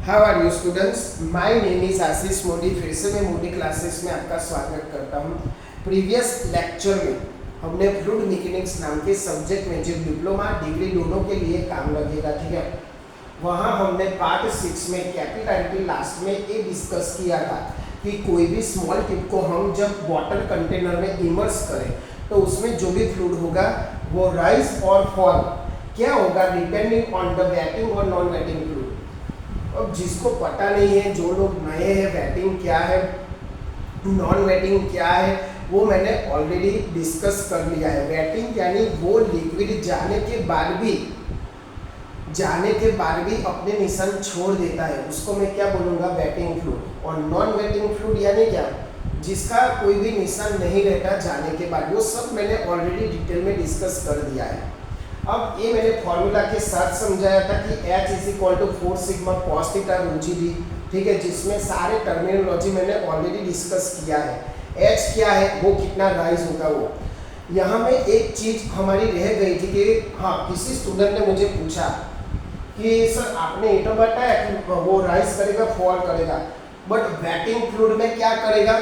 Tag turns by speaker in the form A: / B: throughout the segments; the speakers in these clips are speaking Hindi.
A: How are you students, my name is Ashish Modi. फिर से मैं मोदी क्लासेस में आपका स्वागत करता हूँ। प्रीवियस लेक्चर में हमने फ्लूइड मैकेनिक्स नाम के सब्जेक्ट में जो डिप्लोमा डिग्री दोनों के लिए काम लगेगा, ठीक है, वहाँ हमने पार्ट 6 में कैपिलरिटी लास्ट में ये डिस्कस किया था कि कोई भी स्मॉल टिप को हम जब वाटर कंटेनर में इमर्स करें तो उसमें जो भी फ्लूइड होगा वो राइज और फॉल क्या होगा डिपेंडिंग ऑन द वेटिंग और नॉन वेटिंग फ्लूइड। अब जिसको पता नहीं है, जो लोग नए हैं, वेटिंग क्या है नॉन वेटिंग क्या है वो मैंने ऑलरेडी डिस्कस कर लिया है। वेटिंग यानी वो लिक्विड जाने के बाद भी अपने निशान छोड़ देता है, उसको मैं क्या बोलूँगा, वेटिंग फ्लूइड। और नॉन वेटिंग फ्लूइड यानी क्या, जिसका कोई भी निशान नहीं रहता जाने के बाद। वो सब मैंने ऑलरेडी डिटेल में डिस्कस कर दिया है। अब ये मैंने फॉर्मूला के साथ समझाया था कि H = 4 sigma cos theta rho g d, ठीक है, जिसमें सारे टर्मिनोलॉजी मैंने ऑलरेडी डिस्कस किया है। H क्या है, वो कितना राइज होगा वो। यहाँ में एक चीज हमारी रह गई थी कि हाँ, किसी स्टूडेंट ने मुझे पूछा कि सर आपने ये तो बताया कि वो राइज करेगा फॉल करेगा, बट वेटिंग फ्लूइड में क्या करेगा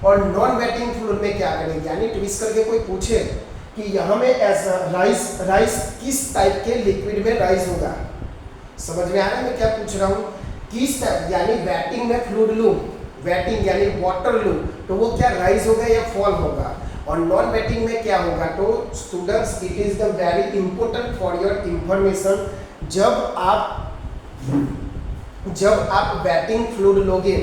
A: और नॉन वेटिंग फ्लूइड में क्या करेगा। यानी ट्विस्ट करके कोई पूछे कि यहाँ में ऐसा राइज किस टाइप के लिक्विड में राइज होगा, समझ में आ रहा है मैं क्या पूछ रहा हूँ, किस टाइप। यानी वेटिंग में फ्लूइड लूँ, वेटिंग यानी वाटर लूँ, तो वो क्या राइज होगा या फॉल होगा। और नॉन वेटिंग में क्या होगा। तो students, it is the very important for your information, जब आप वेटिंग फ्लूइड लोगे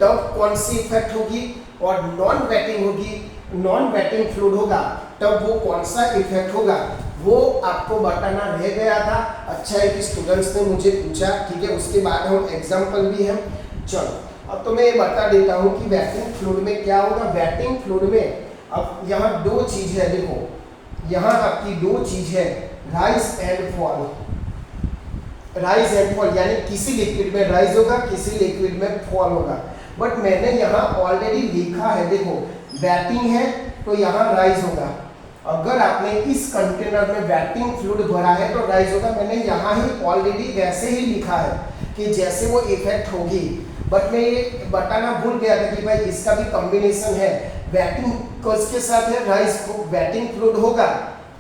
A: तब कौन सी इफेक्ट होगी, और नॉन वेटिंग होगी, नॉन वेटिंग फ्लूइड होगा तब वो कौन सा इफेक्ट होगा, वो आपको बताना रह गया था। अच्छा है कि स्टूडेंट्स ने मुझे पूछा, ठीक है। उसके बाद हम एग्जाम्पल भी है। चलो अब तो मैं ये बता देता हूँ कि वेटिंग फ्लूइड में क्या होगा। वेटिंग फ्लूइड में अब यहाँ दो चीज है, देखो यहाँ आपकी दो चीज है, rise and fall. Rise and fall यानी किसी लिक्विड में राइज होगा, किसी लिक्विड में फॉल होगा। बट मैंने यहाँ ऑलरेडी लिखा है, देखो वेटिंग है तो यहाँ राइज होगा। अगर आपने इस कंटेनर में वेटिंग फ्लूइड भरा है तो राइज होगा। मैंने यहाँ ही ऑलरेडी वैसे ही लिखा है कि जैसे वो इफेक्ट होगी। बट मैं ये बताना भूल गया था कि भाई इसका भी कॉम्बिनेशन है, वेटिंग के साथ है राइज। वेटिंग फ्लूइड होगा,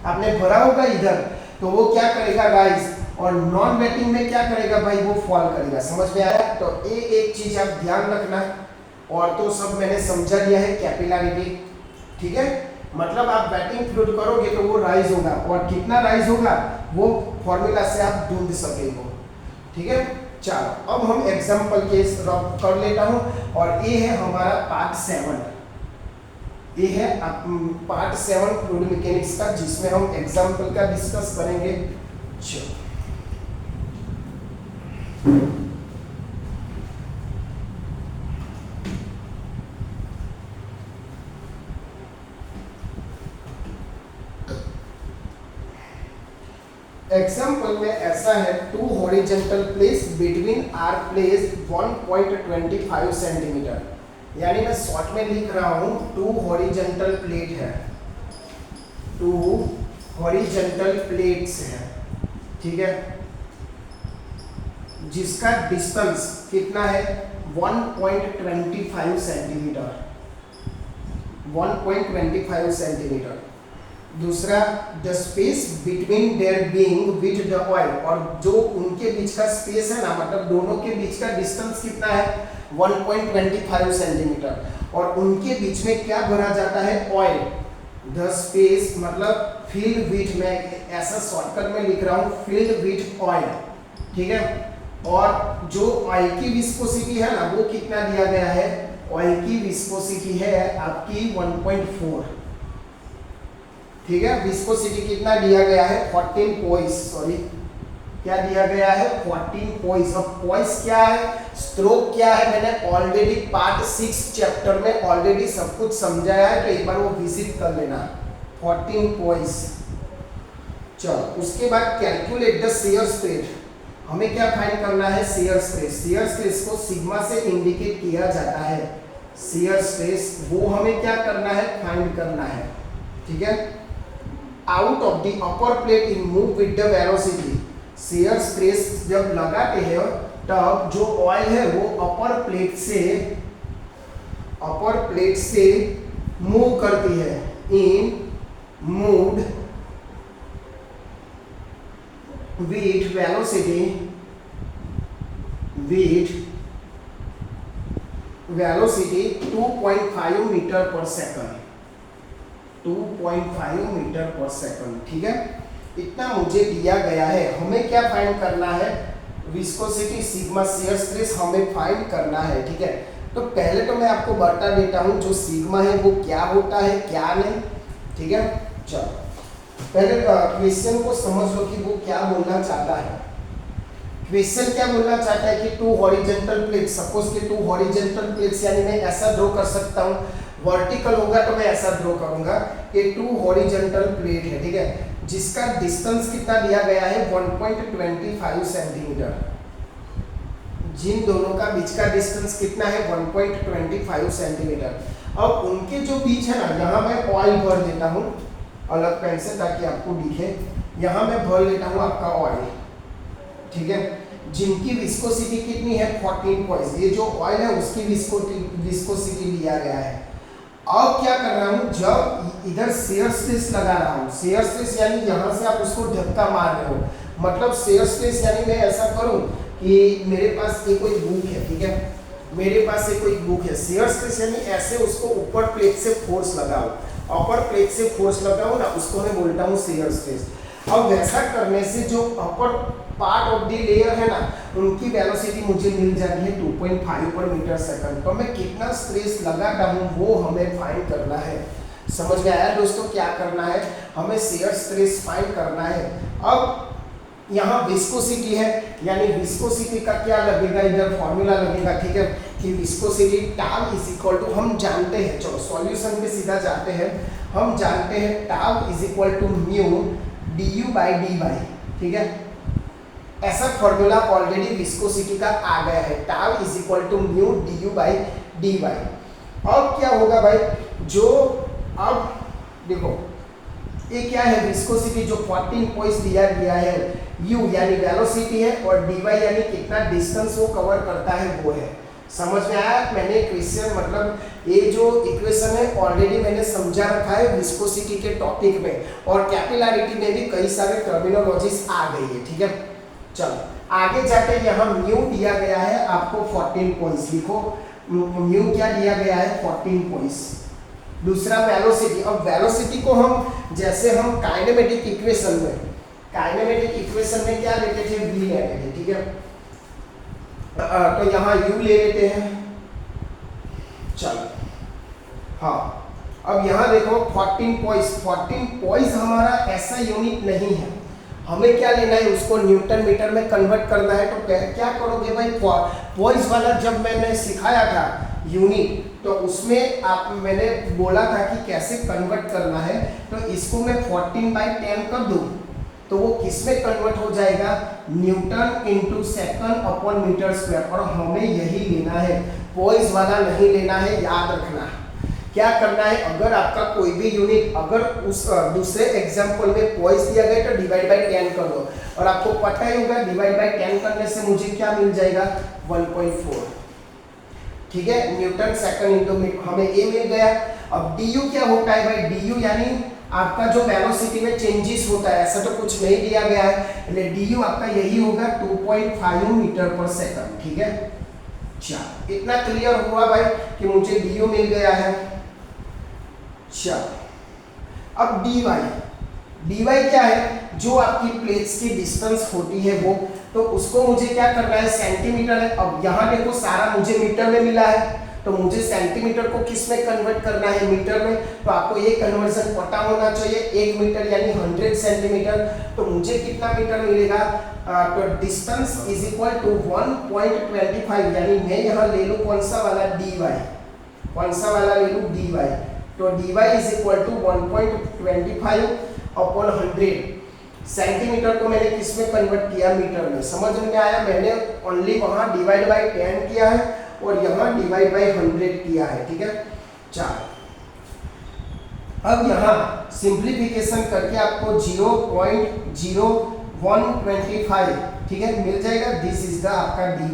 A: आपने भरा होगा इधर, तो वो क्या करेगा, राइज। और नॉन वेटिंग में क्या करेगा भाई, वो फॉल करेगा। समझ में आया। तो ये एक चीज आप ध्यान रखना। और तो सब मैंने समझा दिया है, कैपिलरिटी, ठीक है। मतलब आप वेटिंग फ्लूइड करोगे तो वो राइज होगा, और कितना राइज होगा वो फॉर्मूला से आप ढूंढ सकेंगे, ठीक है। चलो अब हम एग्जांपल केस कर लेता हूँ। और ये है हमारा पार्ट 7, ये है पार्ट 7 फ्लूइड मैकेनिक्स का, जिसमें हम एग्जांपल का डिस्कस करेंगे। चलो एग्जाम्पल में ऐसा है, two horizontal place between are place 1.25 centimetre. यानी मैं शॉर्ट में लिख रहा हूं, टू हॉरिजॉन्टल प्लेट है, टू हॉरिजॉन्टल प्लेट्स है, ठीक है, जिसका डिस्टेंस कितना है 1.25 सेंटीमीटर, 1.25 सेंटीमीटर। दूसरा, the space between there being with the oil, और जो उनके बीच का स्पेस है ना, मतलब दोनों के बीच का डिस्टेंस कितना है 1.25 सेंटीमीटर। और उनके बीच में क्या भरा जाता है, ऑयल। द स्पेस मतलब फिल्ड विथ, में ऐसा शॉर्टकट में लिख रहा हूँ, फिल्ड विथ ऑयल, ठीक है। और जो ऑयल की विस्कोसिटी है ना, वो कितना दिया गया है, ऑयल की विस्कोसिटी है आपकी 1.4, ठीक है। विस्कोसिटी कितना दिया गया है 14 पोइस, सॉरी क्या दिया गया है 14 पोइस। अब पोइस क्या है, स्ट्रोक क्या है, मैंने ऑलरेडी पार्ट 6 चैप्टर में ऑलरेडी सब कुछ समझाया है, तो एक बार वो विजिट कर लेना। 14 पोइस। चलो उसके बाद कैलकुलेट द शियर स्ट्रेस। हमें क्या फाइंड करना है, शियर स्ट्रेस। शियर स्ट्रेस को सिग्मा से इंडिकेट किया जाता है। शियर स्ट्रेस वो हमें क्या करना है, फाइंड करना है, ठीक है। Out of the upper plate in move with the velocity. Shear stress जब लगाते हैं तब जो ऑयल है वो अपर प्लेट से मूव करती है इन moved with velocity 2.5 metre per second, 2.5 metre per second. ठीक है, इतना मुझे दिया गया है। हमें क्या फाइंड करना है? विस्कोसिटी सिग्मा शियर स्ट्रेस हमें फाइंड करना है। ठीक है, तो पहले तो मैं आपको बता देता हूं जो सिग्मा है वो क्या होता है क्या नहीं। ठीक है, चलो पहले क्वेश्चन को समझ लो कि वो क्या बोलना चाहता है। क्वेश्चन क्या बोलना चाहता है कि टू हॉरिजॉन्टल प्लेट्स, सपोज कि टू हॉरिजॉन्टल प्लेट्स, यानी मैं ऐसा ड्रॉ कर सकता हूँ। वर्टिकल होगा तो मैं ऐसा ड्रॉ करूंगा कि टू हॉरिजॉन्टल प्लेट है। ठीक है, जिसका डिस्टेंस कितना दिया गया है 1.25 सेंटीमीटर। जिन दोनों का बीच का डिस्टेंस कितना है 1.25 सेंटीमीटर। अब उनके जो बीच है ना, यहाँ मैं ऑयल भर देता हूँ अलग पेन से ताकि आपको दिखे। यहाँ मैं भर लेता हूँ आपका ऑयल। ठीक है, जिनकी विस्कोसिटी कितनी है 14 पॉइंट। ये जो ऑयल है उसकी विस्कोसिटी लिया गया है। अब क्या कर रहा हूँ, जब इधर शियर स्ट्रेस लगा रहा हूँ, शियर स्ट्रेस यानी यहाँ से आप उसको धक्का मार रहे हो, मतलब शियर स्ट्रेस यानी मैं ऐसा करूँ कि मेरे पास ये कोई बुक है। ठीक है, मेरे पास ये कोई बुक है। शियर स्ट्रेस यानी ऐसे उसको ऊपर प्लेट से फोर्स लगाओ, अपर प्लेट से फोर्स लगाओ ना, उसको मैं बोलता हूँ शियर स्ट्रेस। अब वैसा करने से जो upper part of the layer है ना, उनकी वेलोसिटी मुझे मिल जाती है 2.5 पर मीटर सेकंड। तो मैं कितना स्ट्रेस लगाता हूँ वो हमें फाइंड करना है। समझ में आया दोस्तों? क्या करना है, हमें शियर स्ट्रेस फाइंड करना है। अब यहाँ विस्कोसिटी है, यानी विस्कोसिटी का क्या लगेगा, इधर फॉर्मूला लगेगा। ठीक है, कि viscosity tau is equal to, हम जानते हैं, चलो सॉल्यूशन पे सीधा जाते हैं। हम जानते हैं tau is equal to mu du by dy। ठीक है, ऐसा फॉर्मूला ऑलरेडी विस्कोसिटी का आ गया है, tau is equal to mu du by dy। अब क्या होगा भाई, जो अब देखो ये क्या है, विस्कोसिटी जो 14 पॉइंट दिया गया है, u यानी वेलोसिटी है और dy यानी कितना डिस्टेंस वो कवर करता है वो है। समझ में आया? मैंने क्वेश्चन मतलब ये जो इक्वेशन है ऑलरेडी मैंने समझा रखा है विस्कोसिटी के टॉपिक में, और कैपिलरिटी में भी कई सारे टर्मिनोलॉजीज आ गई है। ठीक है, चलो आगे जाके यहाँ म्यू दिया गया है आपको 14 पॉइंट्स। लिखो म्यू क्या दिया गया है 14 पॉइंट्स। दूसरा वेलोसिटी। अब वेलोसिटी को हम जैसे हम काइनेमेटिक इक्वेशन में क्या लेते थे, v लेते थे। ठीक है, तो यहाँ u ले लेते हैं। चलो हाँ, अब यहाँ देखो 14 पॉइंट्स हमारा ऐसा यूनिट नहीं है, हमें क्या लेना है, उसको न्यूटन मीटर में कन्वर्ट करना है। तो क्या करोगे भाई, पॉइंट्स वाला जब मैंने सिखाया था यूनिट, तो उसमें मैंने बोला था कि कैसे कन्वर्ट करना है। तो इसको मैं 14/10 कर दूँ तो वो किस में कन्वर्ट हो जाएगा, newton into second upon metre square. और हमें यही लेना है, पॉइंट्स वाला नहीं लेना है, याद रखना। क्या करना है, अगर आपका कोई भी यूनिट अगर उस दूसरे एग्जांपल में पॉइंट्स दिया गया तो डिवाइड बाय 10 कर दो, और आपको पता ही होगा डिवाइड बाय 10 करने से मुझे क्या मिल जाएगा 1.4। ठीक है, न्यूटन सेकंड इंटू मीटर, हमें ये मिल गया। अब du क्या होता है भाई, du यानी आपका जो वेलोसिटी में चेंजेस होता है, ऐसा तो कुछ नहीं दिया गया है, du आपका यही होगा 2.5 मीटर पर सेकंड। ठीक है, चलो इतना क्लियर हुआ भाई कि मुझे du मिल गया है। चलो अब dy क्या है, जो आपकी प्लेट्स की डिस्टेंस होती है वो, तो उसको मुझे क्या करना है, सेंटीमीटर है। अब यहाँ देखो सारा मुझे मीटर में मिला है, तो मुझे सेंटीमीटर को किस में कन्वर्ट करना है, मीटर में। तो आपको ये कन्वर्जन पता होना चाहिए, 1 मीटर यानी 100 सेंटीमीटर। तो मुझे कितना मीटर मिलेगा, तो डिस्टेंस इज इक्वल टू 1.25, यानी मैं यहाँ ले लूँ कौन सा वाला dy, कौन सा वाला ले लूँ dy। तो dy is equal to 1.25 upon 100। Centimetre को मैंने किस में कन्वर्ट किया, मीटर में। समझ में आया? मैंने ओनली वहाँ डिवाइड बाय 10 किया है और यहाँ डिवाइड बाय 100 किया है। ठीक है, चलो अब यहाँ सिंप्लीफिकेशन करके आपको 0.0125 ठीक है, मिल जाएगा। दिस इज द आपका dy,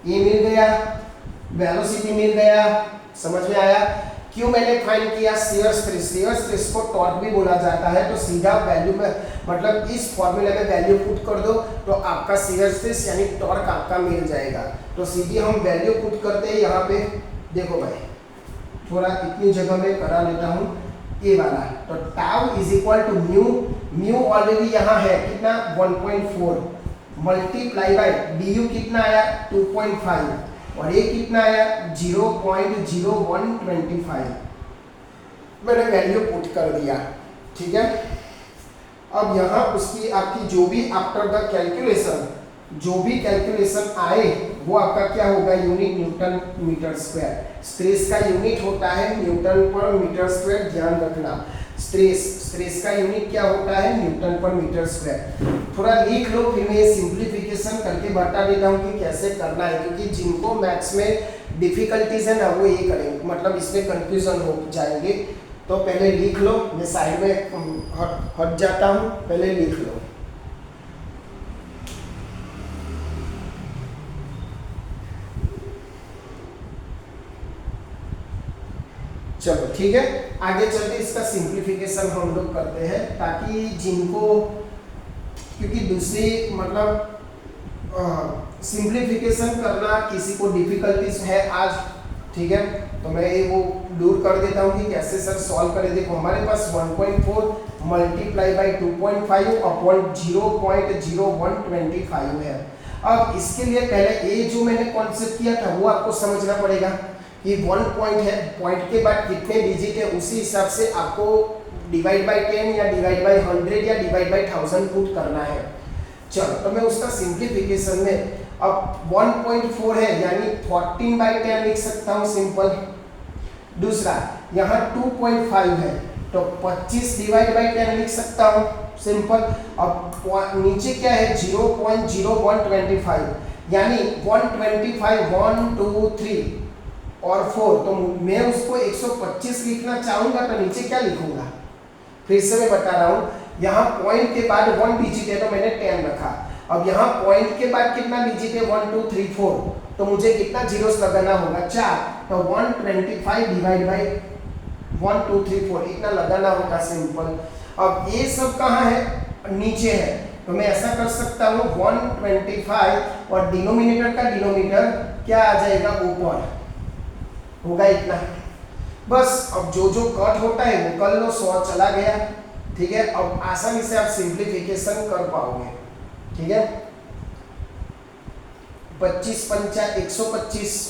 A: ये मिल गया, वेलोसिटी मिल गया, समझ में आया। क्यों मैंने फाइंड किया शियर स्ट्रेस को टॉर्क भी बोला जाता है, तो सीधा वैल्यू में मतलब इस फॉर्मूले में वैल्यू पुट कर दो तो आपका शियर स्ट्रेस यानी टॉर्क आपका मिल जाएगा। तो सीधी हम वैल्यू पुट करते हैं यहाँ पे, देखो भाई थोड़ा इतनी जगह में करा लेता हूँ ये वाला, तो tau is equal to mu already यहाँ है कितना 1.4 मल्टीप्लाई बाय डी कितना आया 2.5 और ये कितना आया 0.0125, मैंने वैल्यू पुट कर दिया। ठीक है, अब यहाँ उसकी आपकी जो भी आफ्टर द कैलकुलेशन जो भी कैलकुलेशन आए वो आपका क्या होगा, unit newton metre square. Stress का यूनिट होता है न्यूटन पर मीटर स्क्वायर, ध्यान रखना। स्ट्रेस का यूनिट क्या होता है, न्यूटन पर मीटर स्क्वायर। थोड़ा लिख लो, फिर मैं सिंप्लीफिकेशन करके बता देता हूँ कि कैसे करना है, क्योंकि जिनको मैथ्स में डिफिकल्टीज है ना वो ये करेंगे, मतलब इसमें कंफ्यूजन हो जाएंगे। तो पहले लिख लो, मैं साइड में हट जाता हूँ, पहले लिख लो। चलो ठीक है, आगे चलते इसका सिंप्लीफिकेशन हम लोग करते हैं, ताकि जिनको, क्योंकि दूसरी मतलब सिंप्लीफिकेशन करना किसी को डिफिकल्टीज है आज, ठीक है, तो मैं ये वो दूर कर देता हूँ कि कैसे सर सॉल्व करें। देखो हमारे पास 1.4 मल्टीप्लाई बाई 2.5 अपॉन 0.0125 है। अब इसके लिए पहले ये जो मैंने कॉन्सेप्ट किया था वो आपको समझना पड़ेगा कि 1 पॉइंट है, पॉइंट के बाद कितने डिजिट है उसी हिसाब से आपको डिवाइड बाई 10 या डिवाइड बाई 100 या डिवाइड बाई 1000 पुट करना है। चलो तो मैं उसका सिंप्लीफिकेशन में अब 1.4 है यानी 14/10 लिख सकता हूँ सिंपल। दूसरा यहाँ 2.5 है तो 25 डिवाइड बाई 10 लिख सकता हूँ सिंपल। अब नीचे क्या है 0.0125 यानी 125 1 2 3 और 4, तो मैं उसको 125 लिखना चाहूंगा तो नीचे क्या लिखूंगा, फिर से मैं बता रहा हूँ, यहाँ पॉइंट के बाद 1 डिजिट है तो मैंने 10 रखा। अब यहाँ पॉइंट के बाद कितना डिजिट है 1 2 3 4, तो मुझे कितना जीरोस लगाना होगा 4, तो 125 डिवाइड बाई 1 2 3 4 इतना लगाना होगा सिंपल। अब ये सब कहाँ है, नीचे है, तो मैं ऐसा कर सकता हूँ 125 और डिनोमिनेटर का डिनोमिनेटर क्या आ जाएगा ऊपर होगा इतना, बस। अब जो जो कट होता है वो कर लो, 100 चला गया, ठीक है। अब आसानी से आप सिंप्लीफिकेशन कर पाओगे, ठीक है। 25 पंचा 125,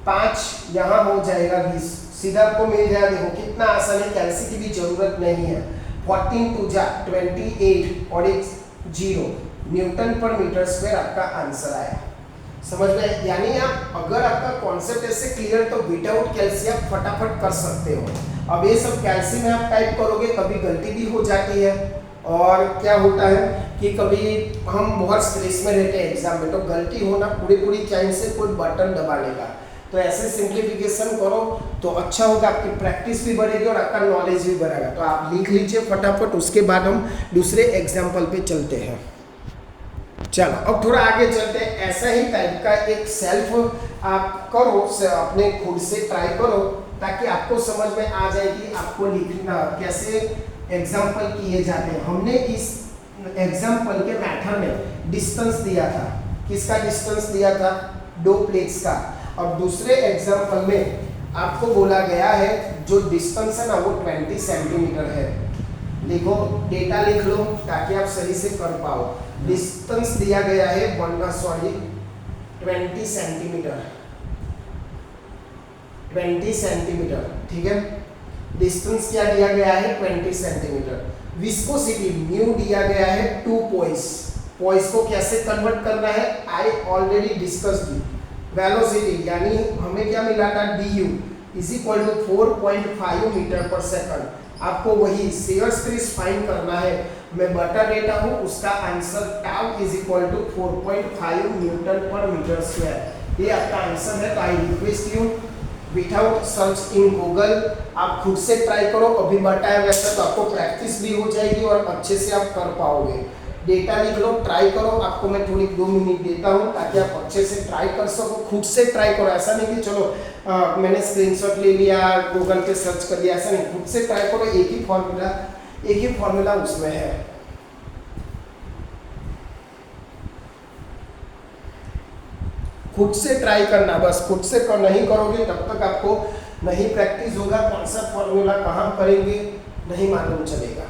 A: 5 यहाँ हो जाएगा 20, सीधा आपको मिल जाएगा। देखो कितना आसान है, कैलसी की भी जरूरत नहीं है। 14 2 जा 28 और एक 0 न्यूटन पर मीटर स्क्वायर आपका आंसर आया। समझ में, यानी आप अगर आपका कॉन्सेप्ट ऐसे क्लियर तो विदाउट कैल्सी आप फटाफट कर सकते हो। अब ये सब कैल्सी में आप टाइप करोगे कभी गलती भी हो जाती है, और क्या होता है कि कभी हम बहुत स्ट्रेस में रहते हैं एग्जाम में, तो गलती होना पूरी चांस से कोई बटन दबाने का। तो ऐसे सिंप्लीफिकेशन करो तो अच्छा होगा, आपकी प्रैक्टिस भी बढ़ेगी और आपका नॉलेज भी बढ़ेगा। तो आप लिख लीजिए फटाफट, उसके बाद हम दूसरे एग्जाम्पल पे चलते हैं। चलो अब थोड़ा आगे चलते हैं। ऐसा ही टाइप का एक सेल्फ आप करो, अपने खुद से ट्राई करो, ताकि आपको समझ में आ जाए कि आपको लिखना कैसे एग्जाम्पल किए जाते हैं। हमने इस एग्जाम्पल के मैथड में डिस्टेंस दिया था, किसका डिस्टेंस दिया था, 2 प्लेट्स का। अब दूसरे एग्जाम्पल में आपको बोला गया है जो डिस्टेंस है ना वो 20 सेंटीमीटर है। लिखो, डेटा लिख लो ताकि आप सही से कर पाओ। डिस्टेंस दिया गया है 20 सेंटीमीटर, 20 सेंटीमीटर, ठीक है। डिस्टेंस क्या दिया गया है 20 सेंटीमीटर। विस्कोसिटी म्यू दिया गया है 2 पोइस। पोइस को कैसे कन्वर्ट करना है आई ऑलरेडी डिस्कस्ड। वेलोसिटी यानी हमें क्या मिला था du is equal to 4.5 metre per second. आपको वही शियर स्ट्रेस फाइंड करना है, मैं बता देता हूँ उसका answer tau is equal to 4.5 newton per metre square. ये आपका आंसर है। तो I request you without search in Google आप खुद से ट्राई करो। अभी बताया वैसा तो आपको प्रैक्टिस भी हो जाएगी और अच्छे से आप कर पाओगे, डेटा लिख लो, ट्राई करो। आपको मैं थोड़ी 2 मिनट देता हूँ ताकि आप अच्छे से ट्राई कर सको। खुद से ट्राई करो, ऐसा नहीं कि चलो मैंने स्क्रीनशॉट ले लिया, गूगल पे सर्च कर लिया, ऐसा नहीं। खुद से ट्राई करो। एक ही फॉर्मूला उसमें है। खुद से ट्राई करना, बस खुद से नहीं करोगे तब तक आपको नहीं प्रैक्टिस होगा। कौन सा फॉर्मूला कहाँ करेंगे नहीं मालूम चलेगा।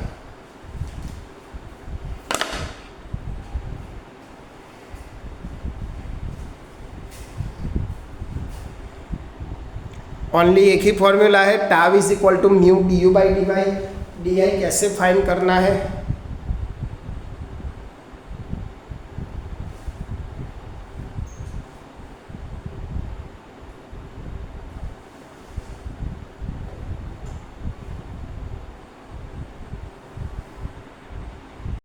A: ओनली एक ही फॉर्मूला है, tau is equal to mu D U by D Y. D I कैसे फाइंड करना है